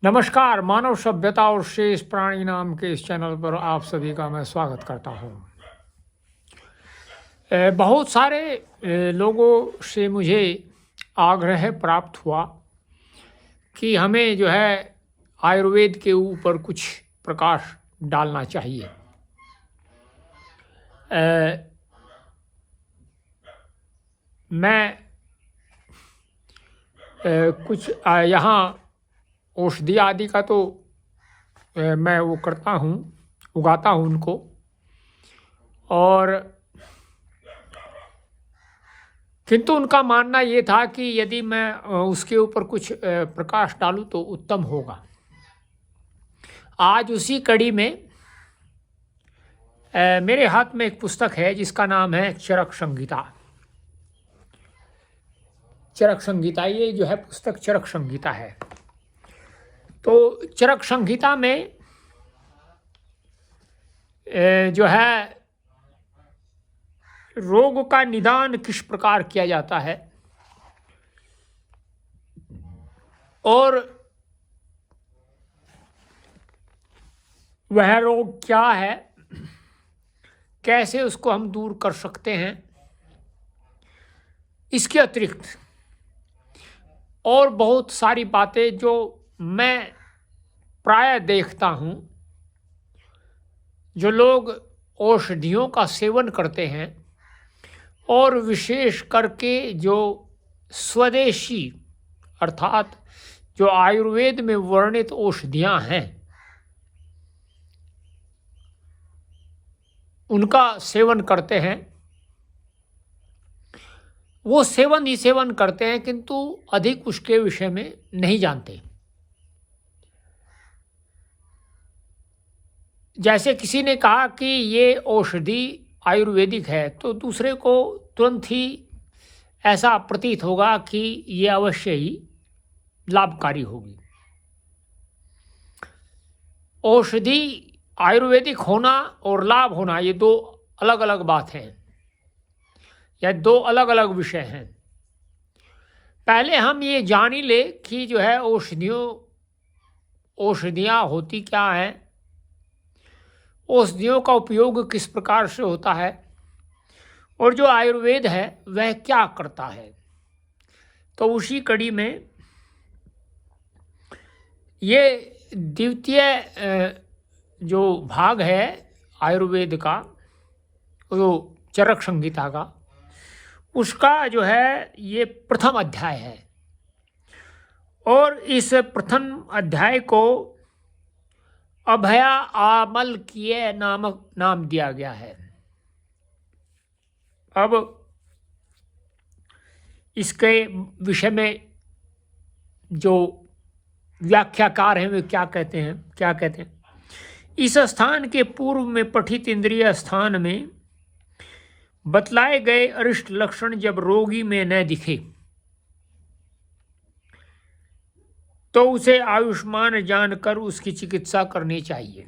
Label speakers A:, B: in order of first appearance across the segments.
A: नमस्कार, मानव सभ्यता और शेष प्राणी नाम के इस चैनल पर आप सभी का मैं स्वागत करता हूँ। बहुत सारे लोगों से मुझे आग्रह प्राप्त हुआ कि हमें जो है आयुर्वेद के ऊपर कुछ प्रकाश डालना चाहिए। मैं कुछ यहाँ औषधि आदि का तो मैं वो करता हूँ, उगाता हूँ उनको, और किंतु उनका मानना ये था कि यदि मैं उसके ऊपर कुछ प्रकाश डालूं तो उत्तम होगा। आज उसी कड़ी में मेरे हाथ में एक पुस्तक है जिसका नाम है चरक संहिता। चरक संहिता, ये जो है पुस्तक चरक संहिता है। तो चरक संहिता में जो है रोग का निदान किस प्रकार किया जाता है और वह रोग क्या है, कैसे उसको हम दूर कर सकते हैं, इसके अतिरिक्त और बहुत सारी बातें जो मैं प्राय देखता हूँ। जो लोग औषधियों का सेवन करते हैं और विशेष करके जो स्वदेशी अर्थात जो आयुर्वेद में वर्णित औषधियाँ हैं उनका सेवन करते हैं, वो सेवन ही सेवन करते हैं किंतु अधिक उसके विषय में नहीं जानते। जैसे किसी ने कहा कि ये औषधि आयुर्वेदिक है तो दूसरे को तुरंत ही ऐसा प्रतीत होगा कि ये अवश्य ही लाभकारी होगी। औषधि आयुर्वेदिक होना और लाभ होना ये दो अलग अलग बात हैं, या दो अलग अलग विषय हैं। पहले हम ये जान ही ले कि जो है औषधियाँ होती क्या हैं, औषधियों का उपयोग किस प्रकार से होता है और जो आयुर्वेद है वह क्या करता है। तो उसी कड़ी में ये द्वितीय जो भाग है आयुर्वेद का, जो चरक संहिता का, उसका जो है ये प्रथम अध्याय है। और इस प्रथम अध्याय को अभया आमलकीय नामक नाम दिया गया है। अब इसके विषय में जो व्याख्याकार हैं वे क्या कहते हैं। इस स्थान के पूर्व में पठित इंद्रिय स्थान में बतलाए गए अरिष्ट लक्षण जब रोगी में न दिखे तो उसे आयुष्मान जानकर उसकी चिकित्सा करनी चाहिए।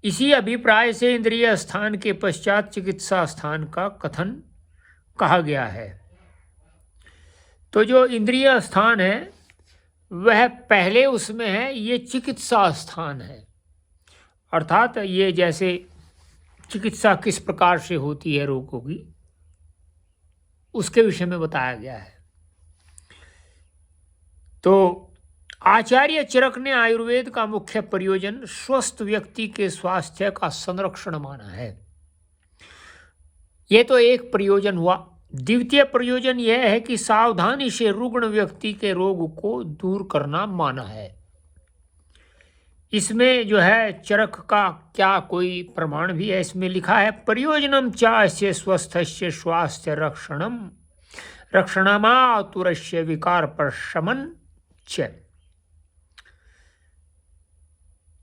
A: इसी अभिप्राय से इंद्रिय स्थान के पश्चात चिकित्सा स्थान का कथन कहा गया है। तो जो इंद्रिय स्थान है वह पहले उसमें है, ये चिकित्सा स्थान है। अर्थात ये जैसे चिकित्सा किस प्रकार से होती है रोगों की, उसके विषय में बताया गया है। तो आचार्य चरक ने आयुर्वेद का मुख्य प्रयोजन स्वस्थ व्यक्ति के स्वास्थ्य का संरक्षण माना है। यह तो एक प्रयोजन हुआ। द्वितीय प्रयोजन यह है कि सावधानी से रुग्ण व्यक्ति के रोग को दूर करना माना है। इसमें जो है चरक का क्या कोई प्रमाण भी है, इसमें लिखा है प्रयोजनम चास्य स्वस्थस्य स्वास्थ्य रक्षणमातुरस्य विकार प्रशमन च।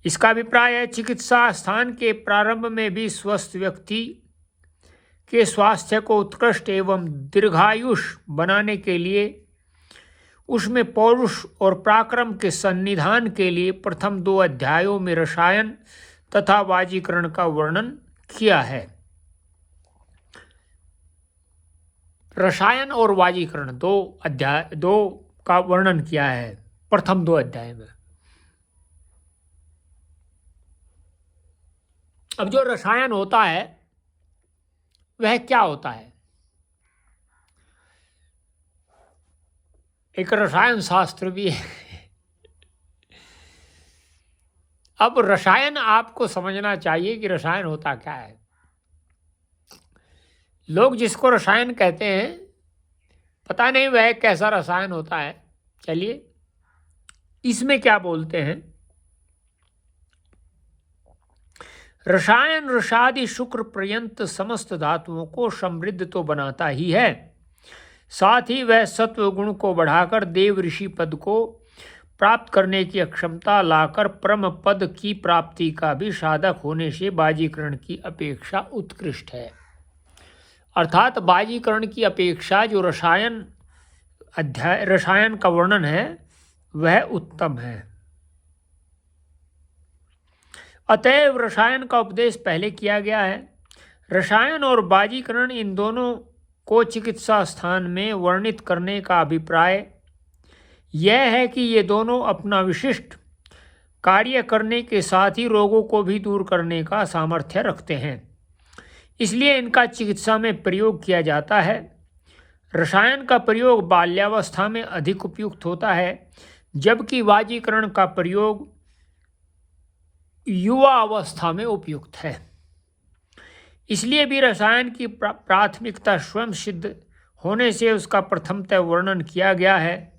A: इसका अभिप्राय है चिकित्सा स्थान के प्रारंभ में भी स्वस्थ व्यक्ति के स्वास्थ्य को उत्कृष्ट एवं दीर्घायुष बनाने के लिए उसमें पौरुष और पराक्रम के सन्निधान के लिए प्रथम 2 अध्यायों में रसायन तथा वाजीकरण का वर्णन किया है। रसायन और वाजीकरण 2 का वर्णन किया है। प्रथम 2 अध्याय में। अब जो रसायन होता है वह क्या होता है? एक रसायन शास्त्र भी है। अब रसायन आपको समझना चाहिए कि रसायन होता क्या है। लोग जिसको रसायन कहते हैं, पता नहीं वह कैसा रसायन होता है। चलिए, इसमें क्या बोलते हैं। रसायन रसादि शुक्र पर्यंत समस्त धातुओं को समृद्ध तो बनाता ही है, साथ ही वह सत्व गुण को बढ़ाकर देव ऋषि पद को प्राप्त करने की अक्षमता लाकर परम पद की प्राप्ति का भी साधक होने से बाजीकरण की अपेक्षा उत्कृष्ट है। अर्थात बाजीकरण की अपेक्षा जो रसायन का वर्णन है वह उत्तम है। अतएव रसायन का उपदेश पहले किया गया है। रसायन और बाजीकरण इन दोनों को चिकित्सा स्थान में वर्णित करने का अभिप्राय यह है कि ये दोनों अपना विशिष्ट कार्य करने के साथ ही रोगों को भी दूर करने का सामर्थ्य रखते हैं, इसलिए इनका चिकित्सा में प्रयोग किया जाता है। रसायन का प्रयोग बाल्यावस्था में अधिक उपयुक्त होता है, जबकि बाजीकरण का प्रयोग युवा अवस्था में उपयुक्त है। इसलिए भी रसायन की प्राथमिकता स्वयं सिद्ध होने से उसका प्रथमतः वर्णन किया गया है।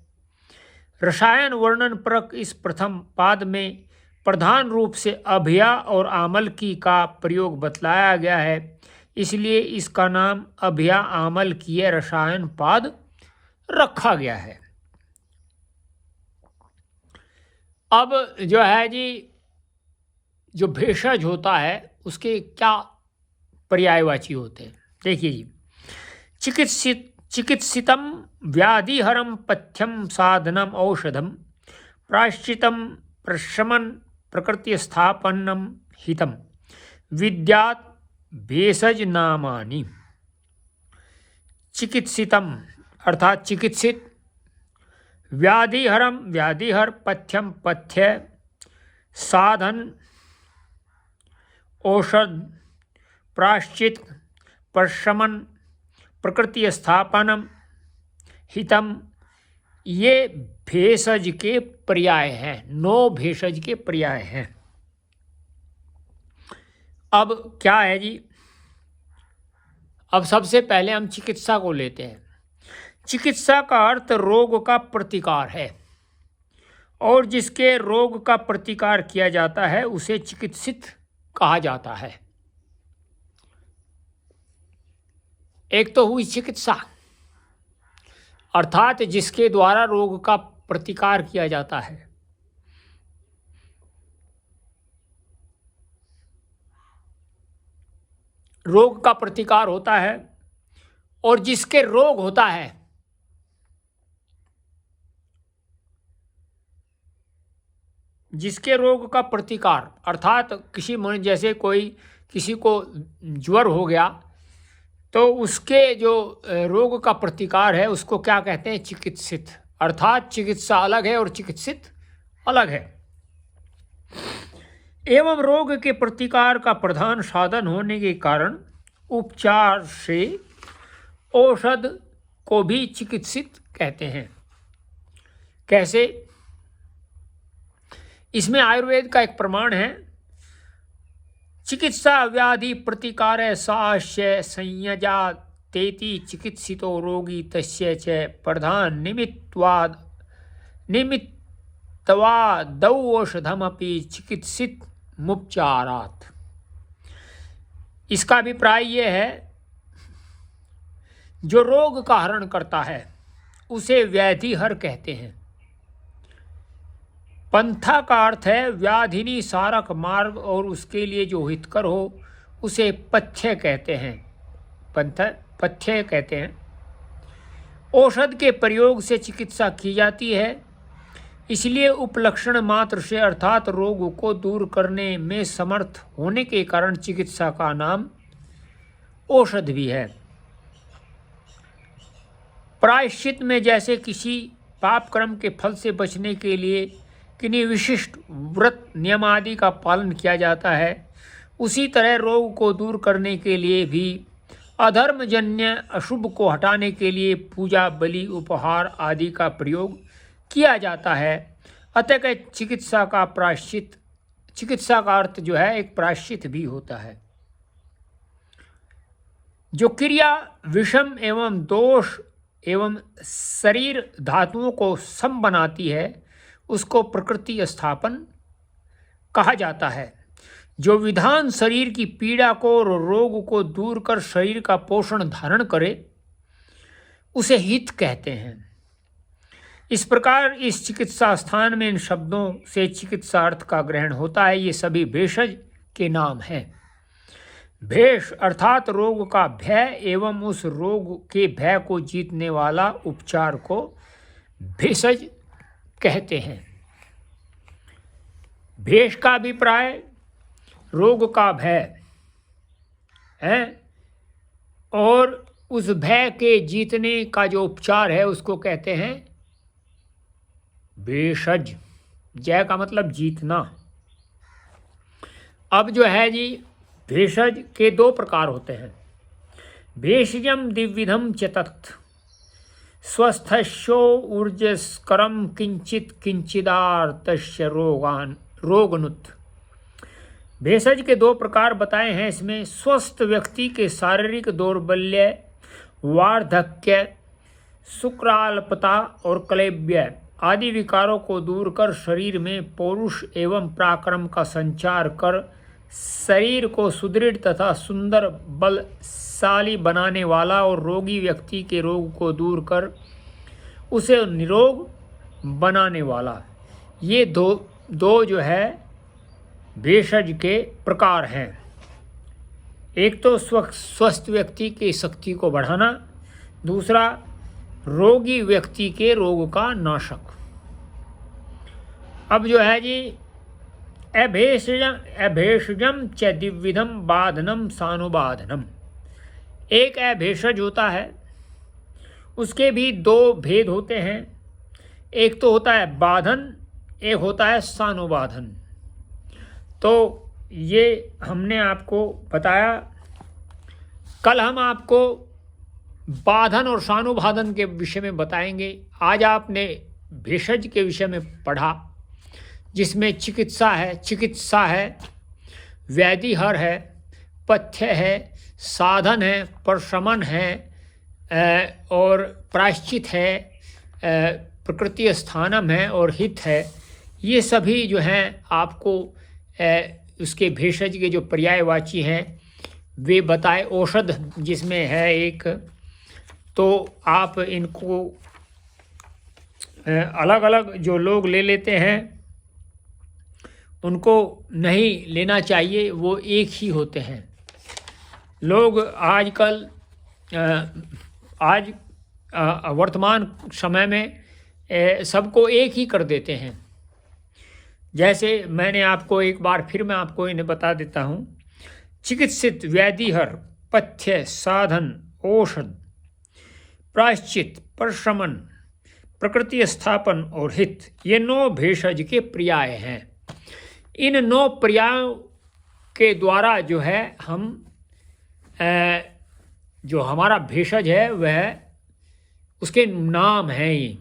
A: रसायन वर्णन परक इस प्रथम पाद में प्रधान रूप से अभया और आमलकी का प्रयोग बतलाया गया है, इसलिए इसका नाम अभया आमलकीय रसायन पाद रखा गया है। अब जो है जी, जो भेषज होता है उसके क्या पर्यायवाची होते हैं, देखिए जी। चिकित्सितम व्याधिहरम पथ्यम साधनम औषधम प्रायश्चितम प्रशमन प्रकृति स्थापनम हितम विद्यात भेषज नामानि। चिकित्सितम अर्थात चिकित्सित, व्याधिहरम व्याधिहर, पथ्यम पथ्य, साधन औषध, प्रायश्चित प्रशमन प्रकृति स्थापनम हितम, ये भेषज के पर्याय हैं, 9 भेषज के पर्याय हैं। अब क्या है जी, अब सबसे पहले हम चिकित्सा को लेते हैं। चिकित्सा का अर्थ रोग का प्रतिकार है, और जिसके रोग का प्रतिकार किया जाता है उसे चिकित्सित कहा जाता है। एक तो हुई चिकित्सा, अर्थात जिसके द्वारा रोग का प्रतिकार किया जाता है। रोग का प्रतिकार होता है, और जिसके रोग होता है जिसके रोग का प्रतिकार, अर्थात जैसे कोई किसी को ज्वर हो गया तो उसके जो रोग का प्रतिकार है उसको क्या कहते हैं, चिकित्सित। अर्थात चिकित्सा अलग है और चिकित्सित अलग है। एवं रोग के प्रतिकार का प्रधान साधन होने के कारण उपचार से औषध को भी चिकित्सित कहते हैं। कैसे? इसमें आयुर्वेद का एक प्रमाण है, चिकित्सा व्याधि प्रतिकार साश्य संयजा तेति चिकित्सितो रोगी तस्य च प्रधान निमित्तवादौषधमपि चिकित्सित मुपचारात्। इसका अभिप्राय ये है, जो रोग का हरण करता है उसे व्याधिहर कहते हैं। पंथा का अर्थ है व्याधिनी सारक मार्ग, और उसके लिए जो हितकर हो उसे पथ्य कहते हैं। पथ्य कहते हैं। औषध के प्रयोग से चिकित्सा की जाती है, इसलिए उपलक्षण मात्र से अर्थात रोग को दूर करने में समर्थ होने के कारण चिकित्सा का नाम औषध भी है। प्रायश्चित में जैसे किसी पाप कर्म के फल से बचने के लिए किन्हीं विशिष्ट व्रत नियम आदि का पालन किया जाता है, उसी तरह रोग को दूर करने के लिए भी अधर्मजन्य अशुभ को हटाने के लिए पूजा, बलि, उपहार आदि का प्रयोग किया जाता है। अतः चिकित्सा का प्रायश्चित, चिकित्सा का अर्थ जो है एक प्रायश्चित भी होता है। जो क्रिया विषम एवं दोष एवं शरीर धातुओं को सम बनाती है उसको प्रकृति स्थापन कहा जाता है। जो विधान शरीर की पीड़ा को और रोग को दूर कर शरीर का पोषण धारण करे उसे हित कहते हैं। इस प्रकार इस चिकित्सा स्थान में इन शब्दों से चिकित्सा अर्थ का ग्रहण होता है। ये सभी भेषज के नाम हैं। भेष अर्थात रोग का भय एवं उस रोग के भय को जीतने वाला उपचार को भेषज कहते हैं। भेष का अभिप्राय रोग का भय है और उस भय के जीतने का जो उपचार है उसको कहते हैं भेषज। जय का मतलब जीतना। अब जो है जी, भेषज के दो प्रकार होते हैं। भेषजम द्विविधम च तत् स्वस्थस्यो ऊर्जस्करम किंचित किंचिदार्तस्य रोगनुत। भेषज के दो प्रकार बताए हैं इसमें। स्वस्थ व्यक्ति के शारीरिक दौर्बल्य, वार्धक्य, शुक्राल्पता और क्लैब्य आदि विकारों को दूर कर शरीर में पौरुष एवं पराक्रम का संचार कर शरीर को सुदृढ़ तथा सुंदर बलशाली बनाने वाला और रोगी व्यक्ति के रोग को दूर कर उसे निरोग बनाने वाला, ये दो जो है भेषज के प्रकार हैं। एक तो स्वस्थ व्यक्ति की शक्ति को बढ़ाना, दूसरा रोगी व्यक्ति के रोग का नाशक। अब जो है जी, अभेषजम च द्विविधम बाधनम सानुबाधनम। एक अभेषज होता है, उसके भी दो भेद होते हैं। एक तो होता है बाधन, एक होता है सानुबाधन। तो ये हमने आपको बताया। कल हम आपको बाधन और सानुबाधन के विषय में बताएंगे। आज आपने भेषज के विषय में पढ़ा, जिसमें चिकित्सा है, व्याधिहर है, पथ्य है, साधन है, प्रशमन है और प्रायश्चित है, प्रकृति स्थानम है और हित है। ये सभी जो हैं आपको उसके भेषज के जो पर्यायवाची हैं वे बताए। औषध जिसमें है एक, तो आप इनको अलग अलग जो लोग ले लेते हैं उनको नहीं लेना चाहिए, वो एक ही होते हैं। लोग आजकल वर्तमान समय में सबको एक ही कर देते हैं। जैसे मैंने आपको एक बार फिर मैं आपको इन्हें बता देता हूँ। चिकित्सित, व्याधिहर, पथ्य, साधन, औषध, प्रायश्चित, प्रशमन, प्रकृति स्थापन और हित, ये 9 भेषज के पर्याय हैं। इन 9 पर्यायों के द्वारा जो है हम जो हमारा भेषज है वह उसके नाम हैं ये।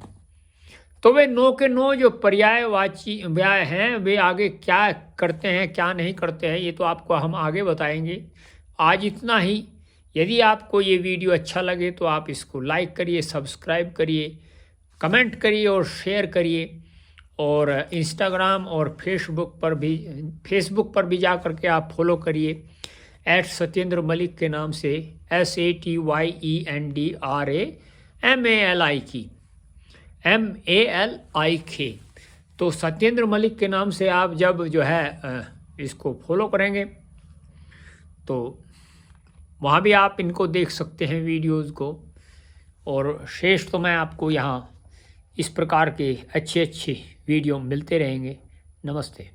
A: तो वे 9 के 9 जो पर्यायवाची व्याय हैं वे आगे क्या करते हैं क्या नहीं करते हैं ये तो आपको हम आगे बताएंगे। आज इतना ही। यदि आपको ये वीडियो अच्छा लगे तो आप इसको लाइक करिए, सब्सक्राइब करिए, कमेंट करिए और शेयर करिए। और इंस्टाग्राम और फेसबुक पर भी जा करके आप फॉलो करिए @सत्येंद्र मलिक के नाम से, SATYENDRAMALIK। तो सत्येंद्र मलिक के नाम से आप जब जो है इसको फॉलो करेंगे तो वहाँ भी आप इनको देख सकते हैं वीडियोज़ को। और शेष तो मैं आपको यहाँ इस प्रकार के अच्छे वीडियो मिलते रहेंगे। नमस्ते।